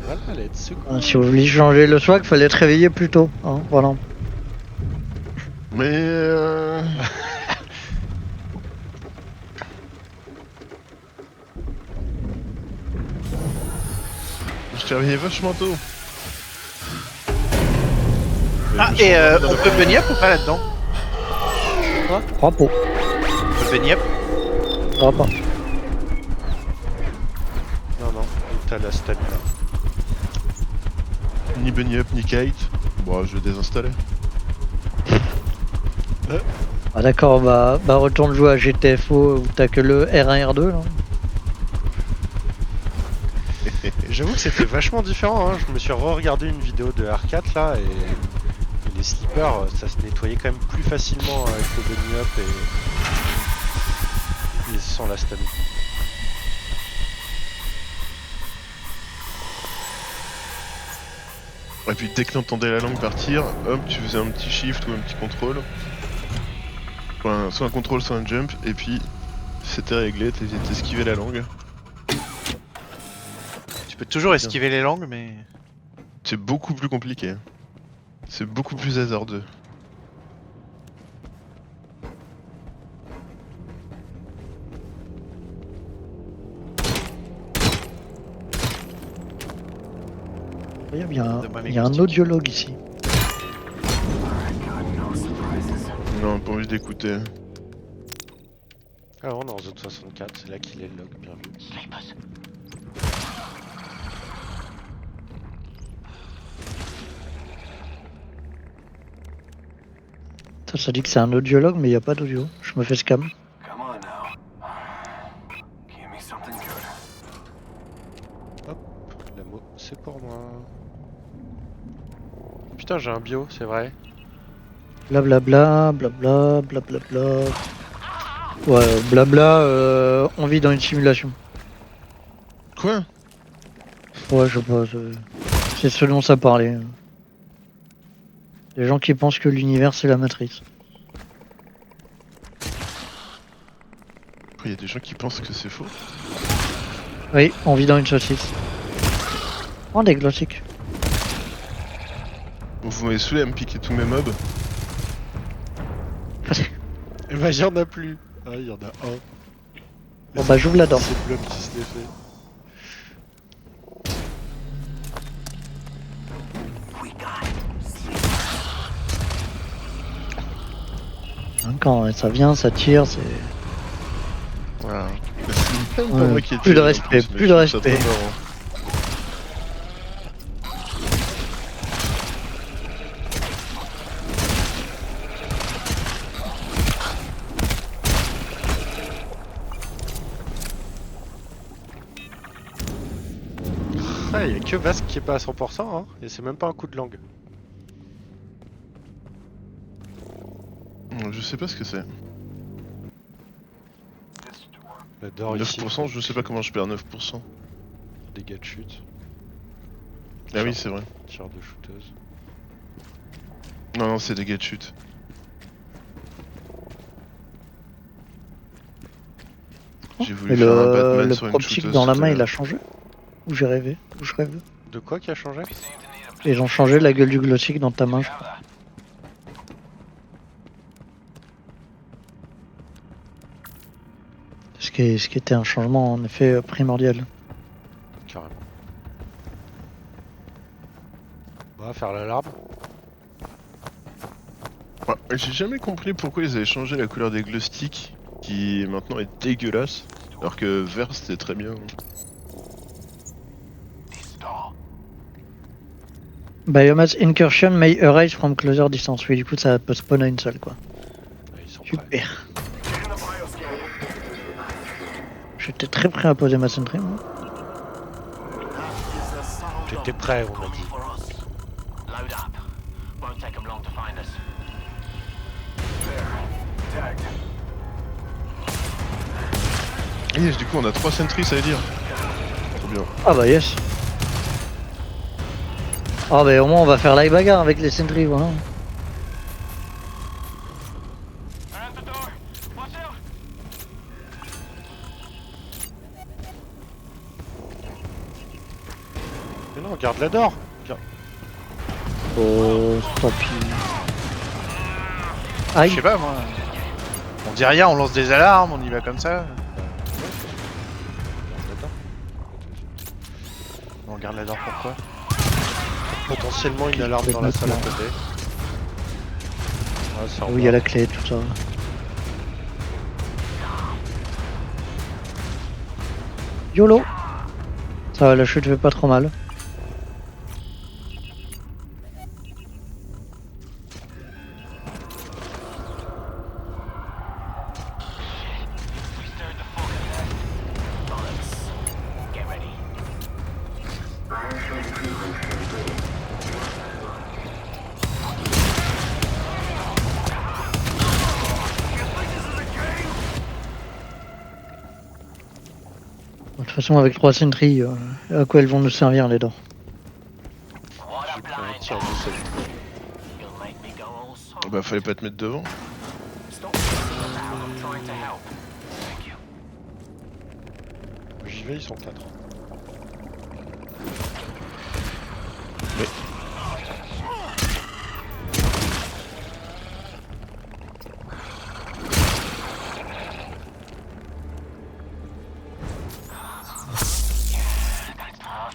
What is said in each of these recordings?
Voilà, let's go. Si vous voulez changer le swag, fallait être réveillé plus tôt. Hein, voilà. Mais je t'ai réveillé vachement tôt. Ah, Je me et suis endormi dans on la peut première. venir ou pas là-dedans? 3 pots. On peut venir? Ça va pas. Non, non, t'as la stamina. Ni bunny up ni kite. Bon, je vais désinstaller. Ah d'accord, bah retourne jouer à GTFO où t'as que le R1 R2 là. J'avoue que c'était vachement différent, hein. Je me suis re-regardé une vidéo de R4 là et les slippers, ça se nettoyait quand même plus facilement avec le bunny up et sans la stamina. Et puis dès que t'entendais la langue partir, hop, tu faisais un petit shift ou un petit contrôle. Enfin, soit un contrôle, soit un jump, et puis c'était réglé, t'esquivais la langue. Tu peux toujours esquiver les langues, mais... C'est beaucoup plus compliqué. C'est beaucoup plus hasardeux. Regarde, Donne-moi mes il y a un goustiques. audiologue ici. Non, pas envie d'écouter. Ah, on est dans zone 64, c'est là qu'il est le log, bien vu. Ça dit que c'est un audiologue, mais il n'y a pas d'audio. Je me fais scam. Come on now. Give me something good. La mot, c'est pour moi. Putain, j'ai un bio, c'est vrai. Blablabla, blabla, blablabla. Ouais, blabla, on vit dans une simulation. Quoi? Ouais, je sais pas, c'est ce dont ça parlait. Les gens qui pensent que l'univers c'est la matrice. Il y a des gens qui pensent que c'est faux. Oui, on vit dans une saucisse. Oh, des glossiques. Bon, vous m'avez saoulé à me piquer tous mes mobs. Et bah, y'en a plus. Ah, il y en a un. Bon bah j'ouvre la dent. C'est le blob qui se défait. Hein, quand ça vient, ça tire, c'est... Voilà. C'est même pas Ouais, moi qui ai plus de tiré, en respect, mais plus je de trouve ça respect. trop marrant. Ah, il y a que Vasque qui est pas à 100%, hein. Et c'est même pas un coup de langue. Je sais pas ce que c'est. La d'or ici. 9%, je sais pas comment je perds 9%. Dégâts de chute. Ah oui, c'est vrai. Tir de shooteuse. Non, non, c'est dégâts de chute. J'ai voulu Et faire un Batman le sur une propchic shooteuse dans la tout à main, il l'heure. a changé? Ou j'ai rêvé? Ou je rêve? De quoi qui a changé? Ils ont changé la gueule du glossique dans ta main, je crois. Ce qui était un changement en effet primordial. Carrément. On va faire l'alarme. Ouais, j'ai jamais compris pourquoi ils avaient changé la couleur des glow sticks, qui maintenant est dégueulasse, alors que vert c'était très bien. Biomass incursion may arise from closer distance. Oui, du coup, ça peut spawn à une seule, quoi. Ouais, ils sont prêts. Super. J'étais très prêt à poser ma sentry, moi. J'étais prêt, on m'a dit. Load up. Won't take them long to find us. Tagged. Yes, du coup on a 3 sentries, ça veut dire. Trop bien. Ah bah yes. Ah bah au moins on va faire la bagarre avec les sentries, voilà. At the door. Watch out. Mais non, garde la d'or. Oh, tant pis. Je Aïe, sais pas moi. On dit rien, on lance des alarmes, on y va comme ça. Garde la d'or. On regarde la d'or pourquoi? Potentiellement une alarme dans la salle à côté. Ouais, c'est en oui, il y a bas. la clé, tout ça. YOLO. Ça va, la chute fait pas trop mal. We stirred the fog. Bollocks. Get ready. De toute façon, avec 3 sentries, à quoi elles vont nous servir les dents? What J'ai a pris un blind. tir de cette. You'll make me go all soft. Bah fallait pas te mettre devant. Stop stressing about. I'm trying to help. Thank you. J'y vais, ils sont 4.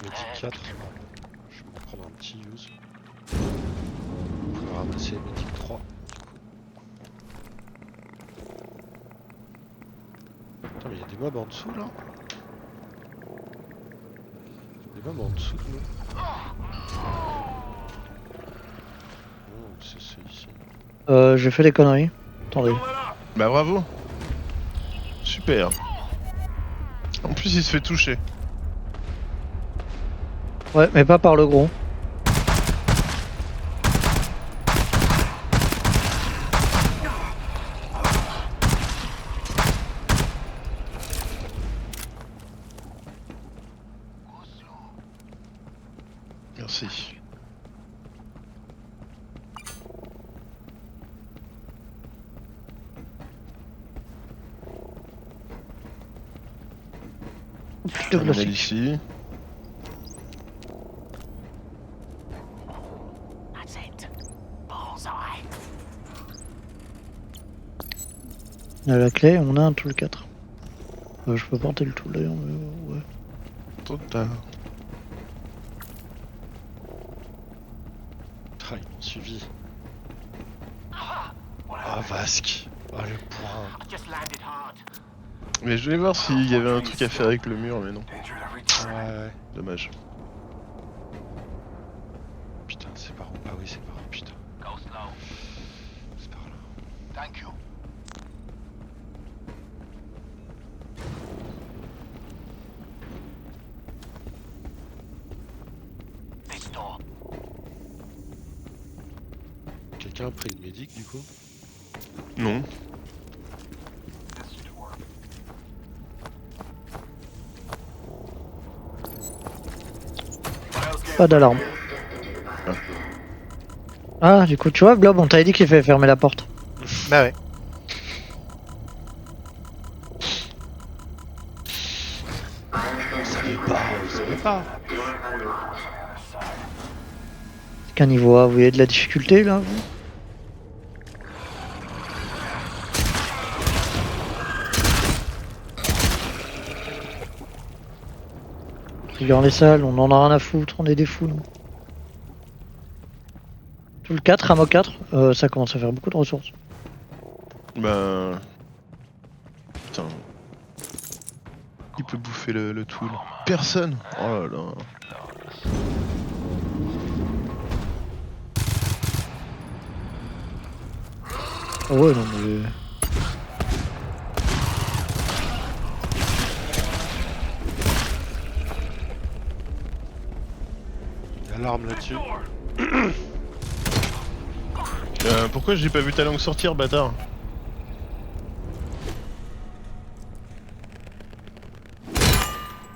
Médic 4. Je vais me prendre un petit use. Vous pouvez ramasser Médic 3. Attends, mais il y a des mobs en dessous là? Des mobs en dessous de nous. Oh, c'est ici. J'ai fait des conneries. Attendez. Bah bravo. Super. En plus il se fait toucher. Ouais, mais pas par le gros. Merci. Putain, On le est sec. ici. That's it. Bullseye. On a la clé, on a un tool 4. Je peux porter le tool d'ailleurs, mais ouais. Trop tard. Ah, ils m'ont suivi. Ah, Vasque. Ah, le point. I just landed hard. Mais je voulais voir s'il y avait un truc à faire avec le mur, mais non. Ouais. Dommage. Putain, c'est par où? Ah oui, c'est par où, putain. Go slow. C'est par là. Thank you. This door. Quelqu'un a pris le médic du coup? Non. Pas d'alarme. Ah, du coup, tu vois, Blob, on t'avait dit qu'il fallait fermer la porte. Bah ouais. Vous savez pas. Qu'un niveau A, vous voyez de la difficulté là, vous? Regarde les salles, on en a rien à foutre, on est des fous, nous. Tout le 4, Ramo 4, ça commence à faire beaucoup de ressources. Bah. Putain. Qui peut bouffer le tool? Personne. Oh là là. Ah ouais, non mais... Alarme là-dessus. Pourquoi j'ai pas vu ta langue sortir, bâtard?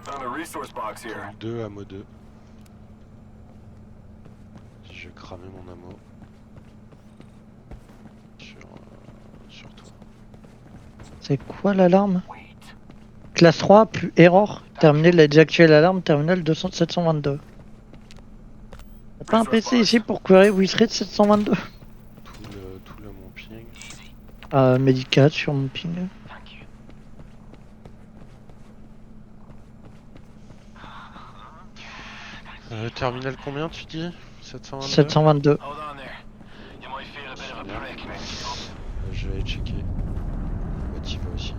Found a resource box here. 2 ammo 2. Si je vais cramer mon ammo. Sur toi. C'est quoi l'alarme? Classe 3, plus error, terminal a désactivé l'alarme, terminal 722. Y'a pas un PC ici pour query Withread 722? Tout le mon ping. Medicat sur mon ping. Thank you. Terminal combien tu dis? 722. 722. Hold on there. You might feel a bit of a prick next up. Je vais checker. Bah t'y vas aussi.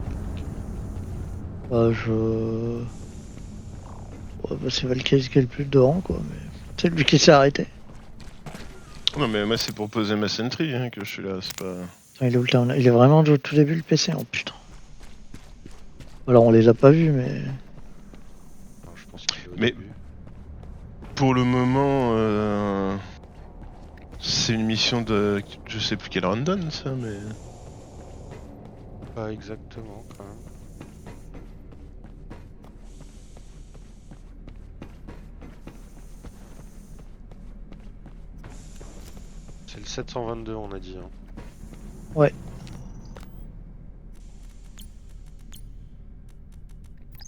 Ouais, bah c'est Valkyrie qui est le plus devant quoi, mais c'est lui qui s'est arrêté. Non mais moi c'est pour poser ma sentry hein, que je suis là, c'est pas... Putain, il est où le terminal? Il est vraiment au tout début le PC, oh putain. Alors on les a pas vus mais... Alors, je pense qu'il est au Mais- début. Pour le moment, c'est une mission de... Je sais plus quel random ça, mais... Pas exactement quand même. C'est le 722 on a dit. Hein.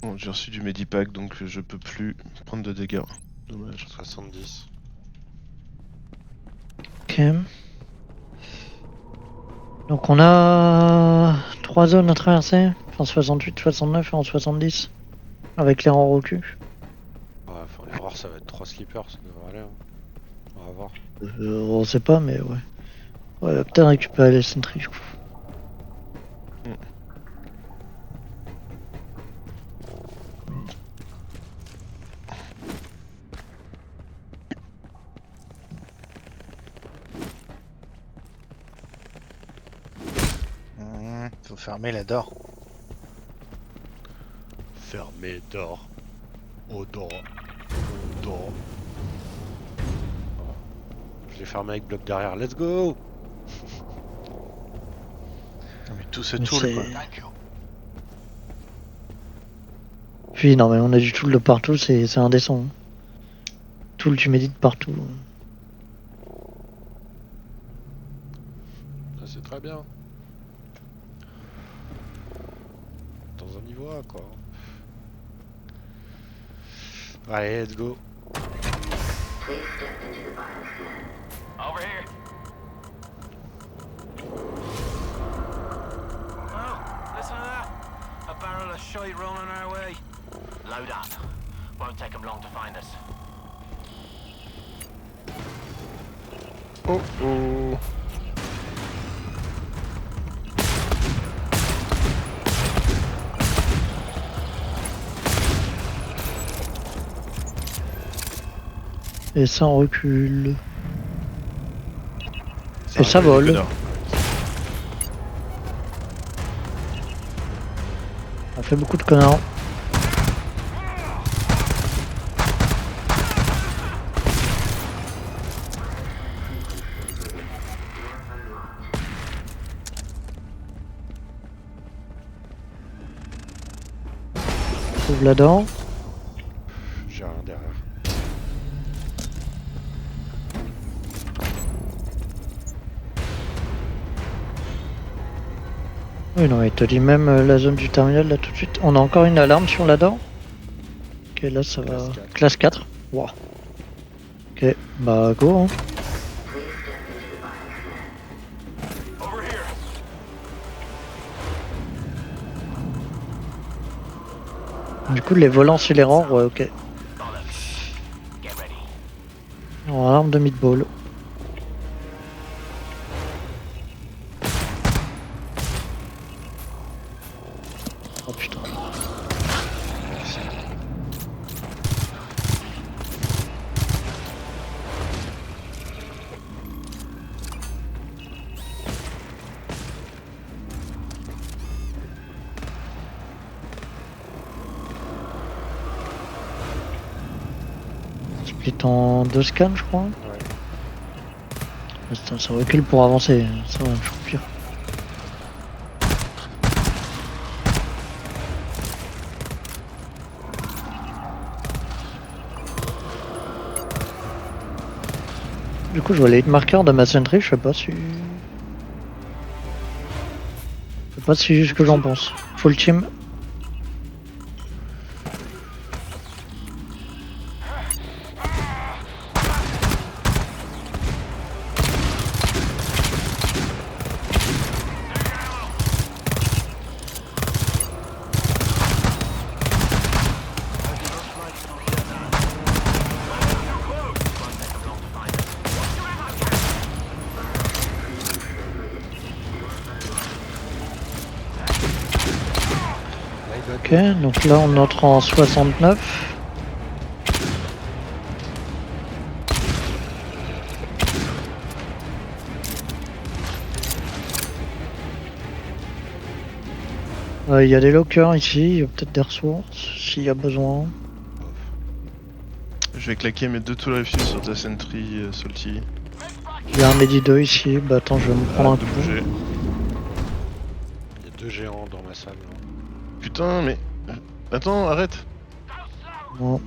Bon, j'ai reçu du Medipack donc je peux plus prendre de dégâts. Dommage. 70. Ok. Donc on a 3 zones à traverser, en 68, 69 et en 70, avec les rangs recul. Ouais, enfin l'erreur ça va être 3 slippers, ça devrait aller. Hein. On va voir. On sait pas mais ouais. Ouais, peut-être récupérer les sentries du coup. Faut fermer la door. Fermé d'or. Au d'or. Je l'ai fermé avec bloc derrière, let's go! Non, mais tout ce Mais tool c'est- quoi. Thank you. Puis non mais on a du tool de partout, c'est indécent. Tool tu médites partout. Ça c'est très bien. Dans un niveau A quoi. Allez, let's go. Over here. Oh, listen to that. A barrel of shite rolling our way. Load up. Won't take them long to find us. Oh oh. Et ça on recule. Et ça vole. Connard. On fait beaucoup de connards. Trouve là-dedans. J'ai rien derrière. Oui non il te dit même la zone du terminal là tout de suite. On a encore une alarme si on l'adore. Ok là ça va. Classe 4. Classe 4. Wow. Ok bah go hein. Over here. Du coup les volants sur les rangs, ouais ok. Bollocks. Get ready. En arme de meatball. Oh putain. Split en 2 scans je crois. Ouais. Ça recule pour avancer, ça va, je trouve pire. Du coup je vois les hit marqueurs de ma sentry, je sais pas si... Je sais pas si ce que j'en pense. Full team. Ok, donc là on entre en 69. Il y a des lockers ici, il y a peut-être des ressources s'il y a besoin. Je vais claquer mes 2 tool rifles sur ta sentry salty. Il y a un Medi 2 ici, bah attends je vais me prendre un coup. G. Il y a 2 géants dans ma salle. Là. Putain mais... Attends, arrête. Bon.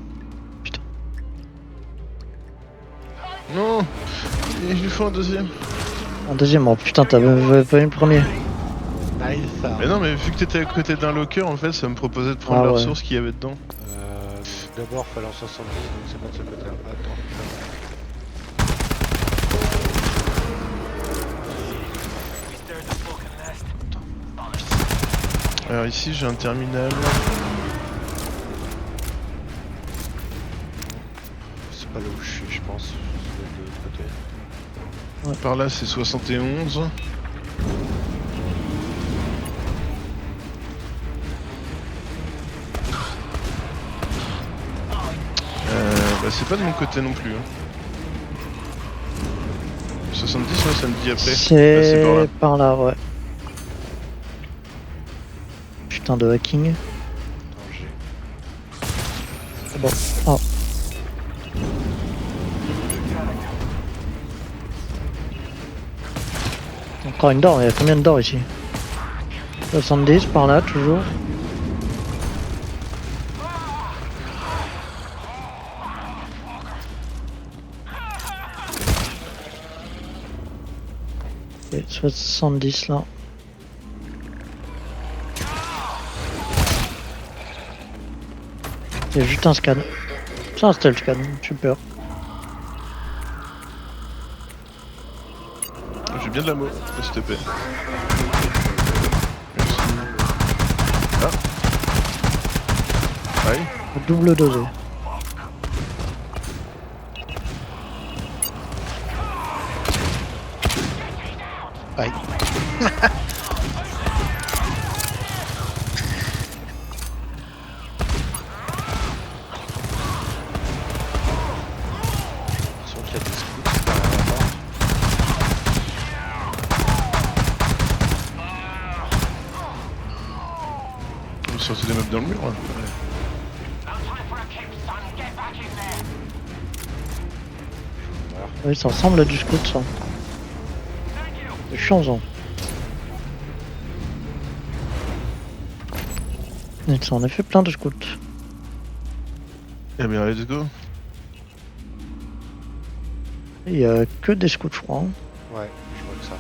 Non. Et je lui fais un deuxième. Un deuxième, oh putain t'avais pas eu le premier. Nice ça. Mais non mais vu que t'étais à côté d'un locker en fait ça me proposait de prendre Ah la ouais. ressource qu'il y avait dedans. D'abord fallait en 70, donc c'est pas de ce côté-là. Attends. We stirred the fucking nest. Alors ici j'ai un terminal. C'est pas là où je suis, je pense. Ça doit être de l'autre côté. Par là c'est 71. Bah c'est pas de mon côté non plus. Hein. 70 ouais, ça me dit après. C'est par là. par là, ouais. Putain de hacking. Attends, j'ai. C'est bon. Oh. Encore une d'or, il y a combien de d'or ici? 70 par là toujours. Ok, 70 là. Il y a juste un scan. Ça c'était le scan, super. J'ai bien de l'ammo, s'il te plaît. Merci. Ah. Aïe. Double dosé. Aïe. Attention qu'il y a des scouts derrière la porte. On a sorti des meubles dans le mur. Hein. Oui, ça ressemble à du scout ça. C'est chiant. Ça en a fait plein de scouts. Eh bien let's go. Il y a que des scouts je crois. Hein. Ouais, je vois que ça.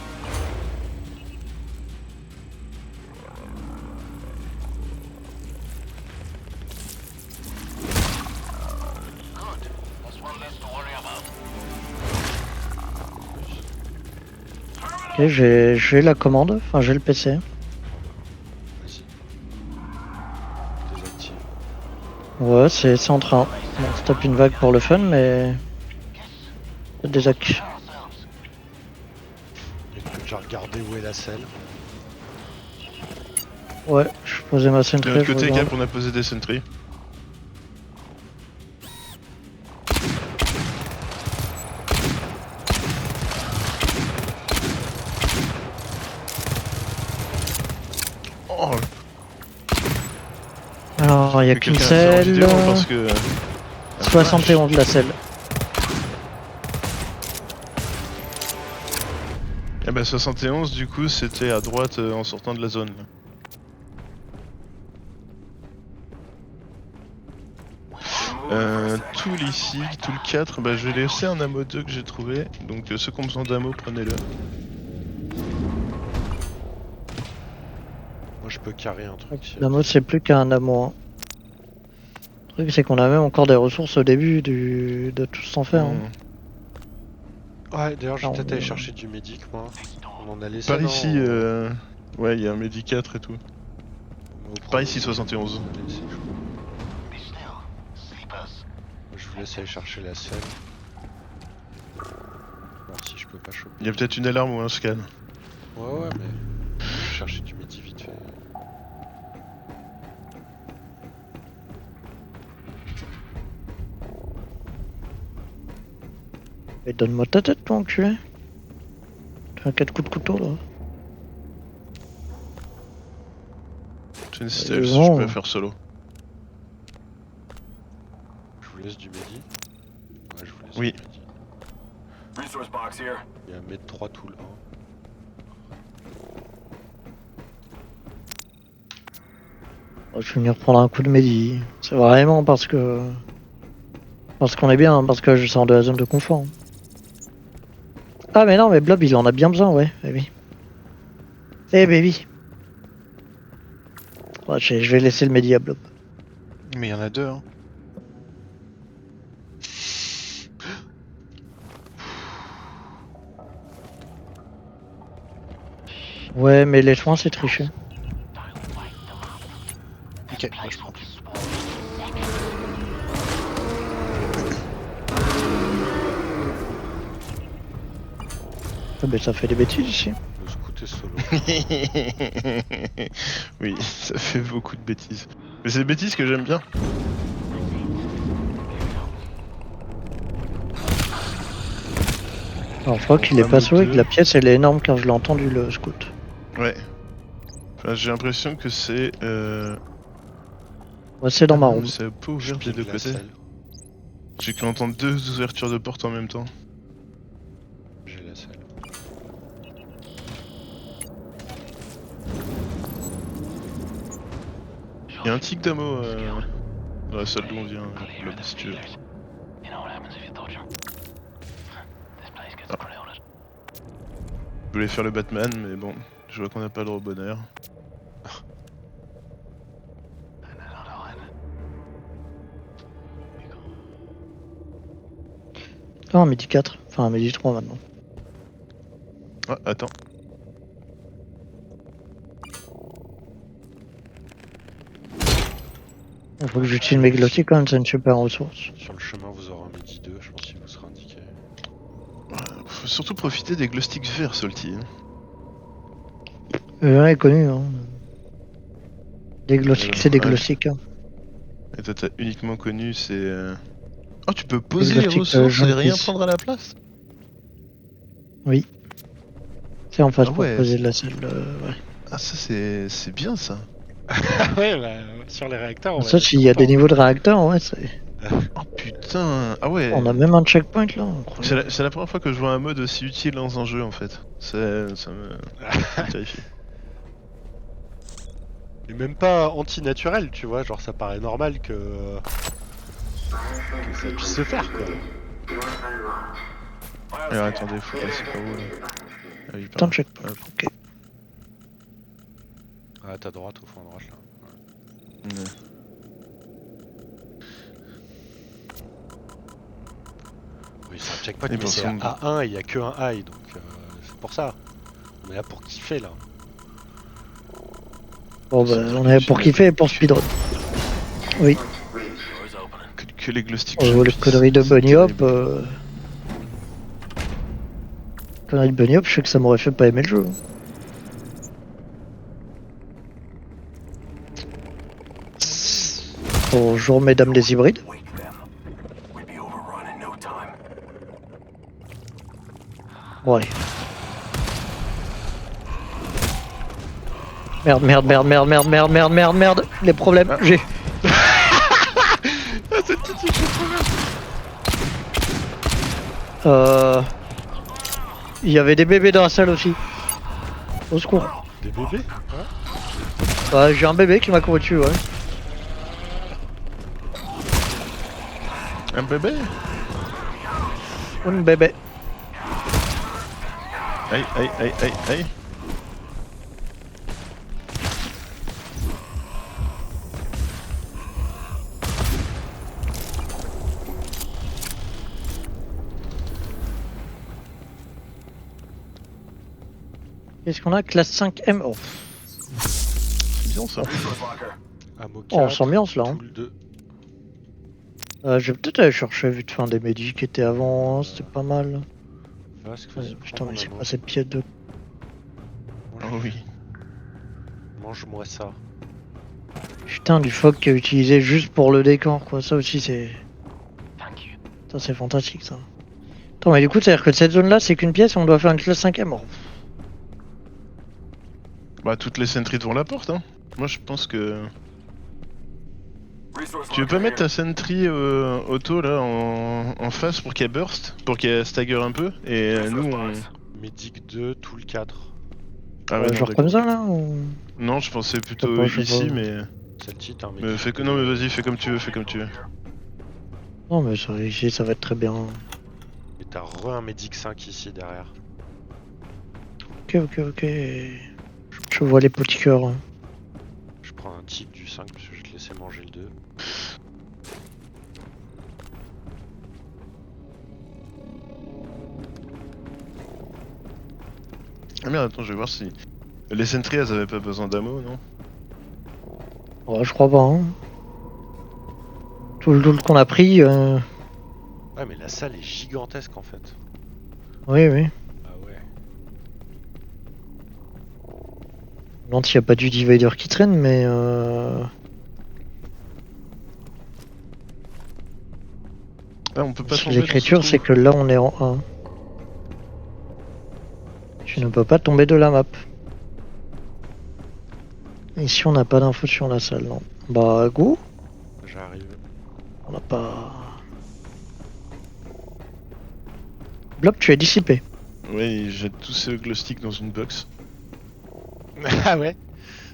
Good. That's one less to worry about. Ok, j'ai la commande, enfin j'ai le PC. Vas-y. Désactive. Ouais, c'est en train. Bon, on se tape une vague pour le fun, mais... C'est des hacks. Écoute, j'ai regardé où est la selle. Ouais, je posais ma De sentry, l'autre je côté regarde. Cap on a posé des sentries. Oh, Alors, il y a que qu'une quelqu'un a fait en selle. vidéo parce que... 71 de la selle. Eh bah 71 du coup c'était à droite en sortant de la zone. Tool ici, tool 4, bah je vais laisser un ammo 2 que j'ai trouvé, donc ceux qui ont besoin d'ammo prenez-le. Moi je peux carrer un truc. si- La mode c'est plus qu'un amour. Le truc c'est qu'on a même encore des ressources au début de tout s'en faire. Hein. Ouais, d'ailleurs je vais Non, peut-être aller mais- chercher du médic moi. On en a laissé. Par non, ici, ouais il y a un Medi 4 et tout. au Par ici premier, 71. on a laissé, je crois. Moi, je vous laisse aller chercher la selle. Voir si je peux pas choper. Il y a peut-être une alarme ou un scan. Ouais, ouais, mais je vais chercher du médi vite fait. Mais donne-moi ta tête, toi, enculé. T'as 4 coups de couteau là. Twin Stealth, je non. peux la faire solo. Je vous laisse du Mehdi. Ouais, je vous laisse Oui. du Mehdi. Resource box here. Il y a un mètre 3 tout là. Je vais venir prendre un coup de Mehdi. C'est vraiment parce que. Parce qu'on est bien, parce que je sors de la zone de confort. Ah, mais non, mais Blob il en a bien besoin, ouais, baby. Eh, baby. Ouais, je vais laisser le Mehdi à Blob. Mais il y en a deux, hein. Ouais, mais les soins c'est triché. Ok, moi je prends. Ah, mais ça fait des bêtises ici. Le scout est solo. Oui, ça fait beaucoup de bêtises. Mais c'est des bêtises que j'aime bien. Alors, je crois qu'il est Un pas mode sauvé et que deux. la pièce elle est énorme car je l'ai entendu le scout. Ouais. Enfin, j'ai l'impression que c'est. Ouais, c'est dans ma Ah, room. ça peut ouvrir des Pile deux la côtés. salle. J'ai cru entendre deux ouvertures de porte en même temps. J'ai la salle. Il y a un tic d'ammo dans la salle d'où on vient, Blob, si tu veux. Je voulais faire le Batman, mais bon, je vois qu'on n'a pas le droit au bonheur. Ah, un midi 4. Enfin, un midi 3 maintenant. Ah, attends. Il faut que j'utilise mes glottis quand même, c'est une super ressource. Sur le chemin, vous aurez un Mehdi 2, je pense qu'il vous sera indiqué. Faut surtout profiter des glow sticks verts, Salty. Le est connu, hein. Des glossiques, c'est des Ouais. glossiques. Hein. Et toi, t'as uniquement connu, c'est. Oh, tu peux poser glow les sticks, ressources et rien Jean-Pierre. prendre à la place? C'est en face Ah pour ouais. poser la salle. Ouais. Ah, ça, c'est bien ça. Ah ouais, bah, sur les réacteurs, on va Ça, être s'il y a des content. niveaux de réacteur, ouais, c'est. Oh putain. Ah ouais. On a même un checkpoint là. incroyable. C'est la première fois que je vois un mode aussi utile dans un jeu en fait. Ça me ça me terrifie. Et même pas anti-naturel, tu vois, genre ça paraît normal que ça puisse se faire quoi. Alors attendez, faut passer par où là? Ah oui, Putain par de là. checkpoint. Hop. Ok. Ah, t'as droite au fond à droite là. Ouais. Oui, c'est un checkpoint, Et mais pour c'est son- à 1 et il y a que un high, donc c'est pour ça. On est là pour kiffer là. Bon, bah, C'est on est pour kiffer et pour speedrun. Oui. Que les glow sticks. Les conneries de Bunny Hop. Conneries de Bunny Hop, je sais que ça m'aurait fait pas aimer le jeu. Bonjour mesdames les hybrides. Wake them. We'd be overrun in no time. Bon allez. Merde, merde, merde, merde, merde, merde, merde, merde, merde. Les problèmes, j'ai. Il y avait des bébés dans la salle aussi. Au secours. Des bébés? Bah, j'ai un bébé qui m'a couru dessus, ouais. Un bébé? Un bébé. Aïe aïe aïe aïe aïe. Qu'est-ce qu'on a? Classe 5M. Oh, C'est bien ça. Resource locker. Ammo oh on 4, s'ambiance là. Hein. Tool 2. Je vais peut-être aller chercher vite fin des médis qui étaient avant, c'était pas mal. Vasque, Ouais, vas-y, putain, prends mais mon c'est ammo. quoi cette pièce de. Oh oui. Mange-moi ça. Putain, du phoque qui est utilisé juste pour le décor, quoi. Ça aussi, c'est. Ça, c'est fantastique, ça. Attends, mais du coup, c'est-à-dire que cette zone-là, c'est qu'une pièce et on doit faire une classe 5ème. Oh. Bah, toutes les sentries devant la porte, hein. Moi, je pense que. Resource Tu veux pas locker mettre here. ta sentry auto là en face pour qu'elle burst, pour qu'elle stagger un peu et Resource nous on. box. Medic 2, tout le 4. Ah ouais, non, Genre d'accord. comme ça, là ou... Non, je pensais plutôt pas, je sais ici, pas. mais. C'est le titre, hein, Mais Medic fais que. 2. Non, mais vas-y, fais comme tu veux, fais comme tu veux. Non, mais ça, ici, ça va être très bien. Et t'as un Medic 5 ici derrière. Ok. Je vois les petits cœurs. Hein. Je prends un titre du 5 parce que je vais te laisser manger le 2. Ah merde, attends, je vais voir si. Les sentries elles avaient pas besoin d'ammo, non? Ouais, je crois pas. Hein. Tout le loot qu'on a pris. Ouais, mais la salle est gigantesque en fait. Oui. Ah ouais. Non, s'il n'y a pas du divider qui traîne, mais. Ah, on peut pas Si tomber dans l'écriture, ce c'est trou. que là, on est en 1. Tu ne peux pas tomber de la map. Ici, on n'a pas d'infos sur la salle, non. Bah, go. J'arrive. On n'a pas. Blob, tu es dissipé. Ouais, ils jettent tous ces glow sticks dans une box. Ah ouais.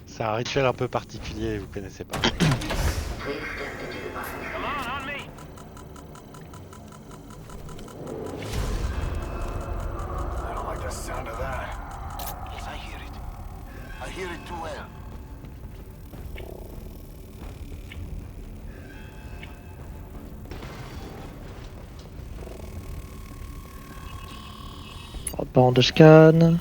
C'est un rituel un peu particulier, vous connaissez pas. Come on me! I don't like the sound of that. Yes, I hear it. I hear it too well. On repart en de scan.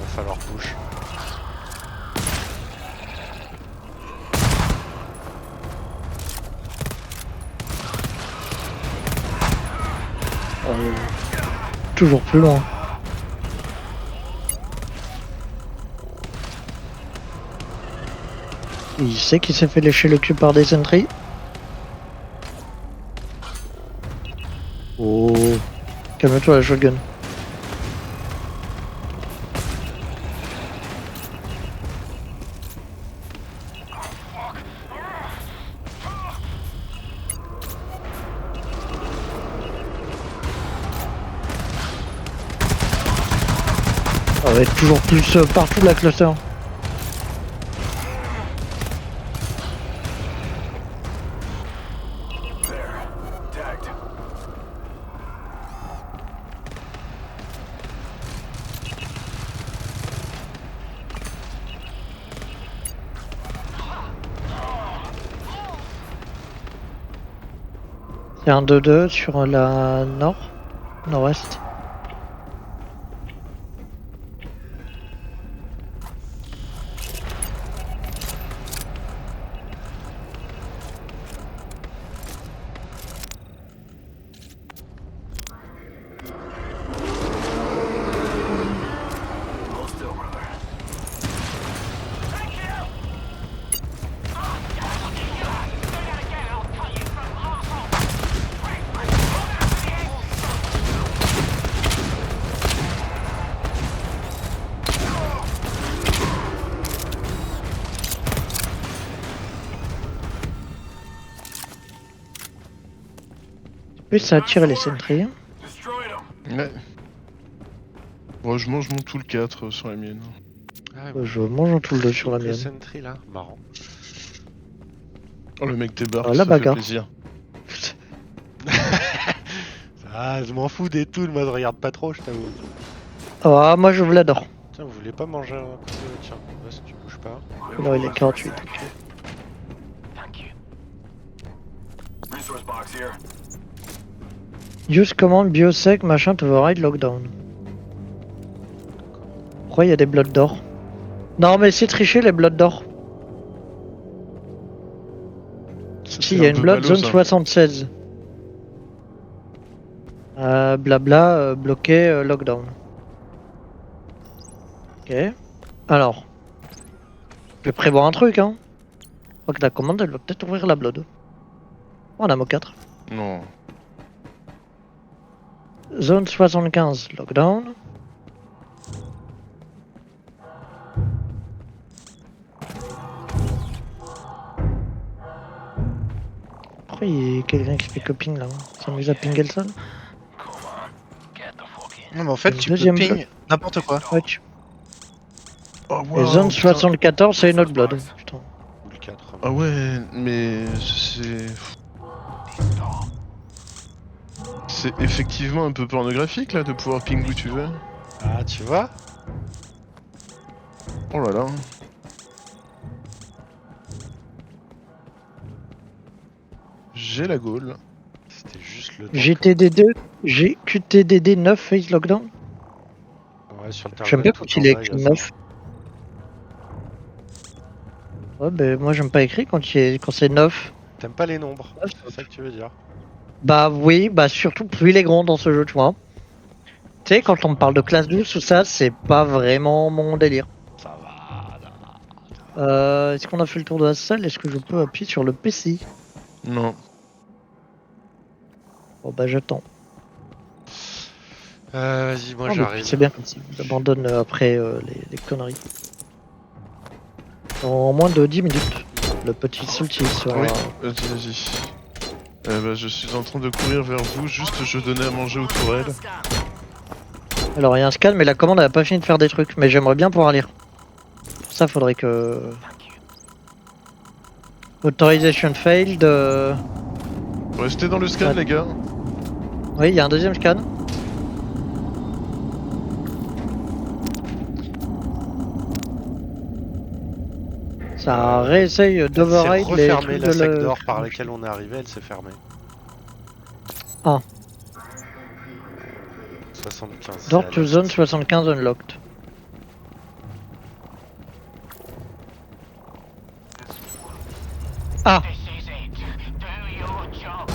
Va falloir push. Toujours plus loin. Il sait qu'il s'est fait lécher le cul par des sentries. Oh. Calme-toi la shotgun. Ça va être toujours plus partout la cluster. There. Tagged. C'est un 2-2 sur la nord-ouest. Hold still, brother. Puis ça a tiré les sentries. Destroyed him. Ouais. Bon, je mange mon tool 4 sur la mienne. Ah Je mange un tout le 2 sur la le mienne. sentry là, marrant. Oh, le mec débarque, Ah, la ça fait bagarre. plaisir. Ah, je m'en fous des tools, moi je regarde pas trop, je t'avoue. Ah, moi je vous l'adore. Tiens, vous voulez pas manger un côté? Tiens, reste, tu bouges pas. Là, il est 48. Thank you. Resource box here. Use command biosec machin to override lockdown. Pourquoi il y a des blocs d'or? Non mais c'est tricher les blocs d'or. Si, il y a un une peu blood ballot, zone ça. 76. Blabla, bloqué, lockdown. Ok. Alors. Je vais prévoir un truc, hein. Je crois que la commande, elle va peut-être ouvrir la blood. Oh, on a mot 4. Non. Zone 75, lockdown. Pourquoi il y a quelqu'un qui fait coping là? S'amuse à pinguer le sol? Non, mais en fait, Une tu peux deuxième ping bloc. n'importe quoi. Ouais, Oh, Et wow, zone putain. 74, c'est une autre blood. Putain. Ou le 4. Ah ouais, mais c'est... C'est effectivement un peu pornographique là de pouvoir ping où tu veux. Ah, tu vois? Oh là là. J'ai la gaule. C'était juste le temps. GTD2, GQTDD 9 face lockdown. Ouais, sur le J'aime terminal bien tout quand en il est bas, écrit y a ça. 9. Ouais, ben moi j'aime pas écrit quand c'est 9. T'aimes pas les nombres, Ah, c'est ça que tu veux dire? Bah oui, bah surtout plus il est grand dans ce jeu, tu vois. Tu sais, quand on me parle de classe 12, tout ça, c'est pas vraiment mon délire. Ça va. Est-ce qu'on a fait le tour de la salle? Est-ce que je peux appuyer sur le PC? Non. Bon bah j'attends. Vas-y, moi Oh, mais j'arrive. c'est bien comme ça, j'abandonne après les conneries. En moins de 10 minutes, le petit Salty sera... Oui, vas-y. Bah, je suis en train de courir vers vous, juste je donnais à manger aux tourelles. Alors il y a un scan, mais la commande elle a pas fini de faire des trucs, mais j'aimerais bien pouvoir lire. Pour ça faudrait que... Authorization failed... Restez dans le scan Ah. les gars. Oui, il y a un deuxième scan. Ça réessaye C'est d'override les refermé trucs la de sac le... d'or par laquelle on est arrivé, elle s'est fermée. Ah. 75. Door c'est to à zone l'est. 75 unlocked. Ah. This is it. Do your job.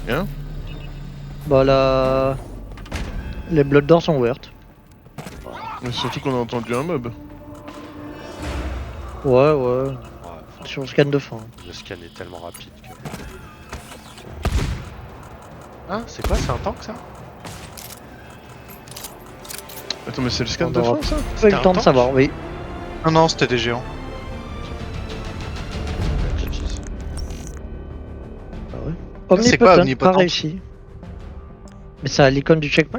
Bien. Bah là... Les blood doors sont ouvertes. Mais surtout qu'on a entendu un mob. Ouais. Ouais, Sur le scan de fin. le scan est tellement rapide que... Hein, c'est quoi? C'est un tank ça? Attends, mais c'est le scan On de aura fin ça? pas eu C'était le un temps de tank savoir, oui. Non, c'était des géants. Ah ouais. C'est quoi, Omnipotent, pas omnipotent? réussi. Mais ça a l'icône du checkpoint,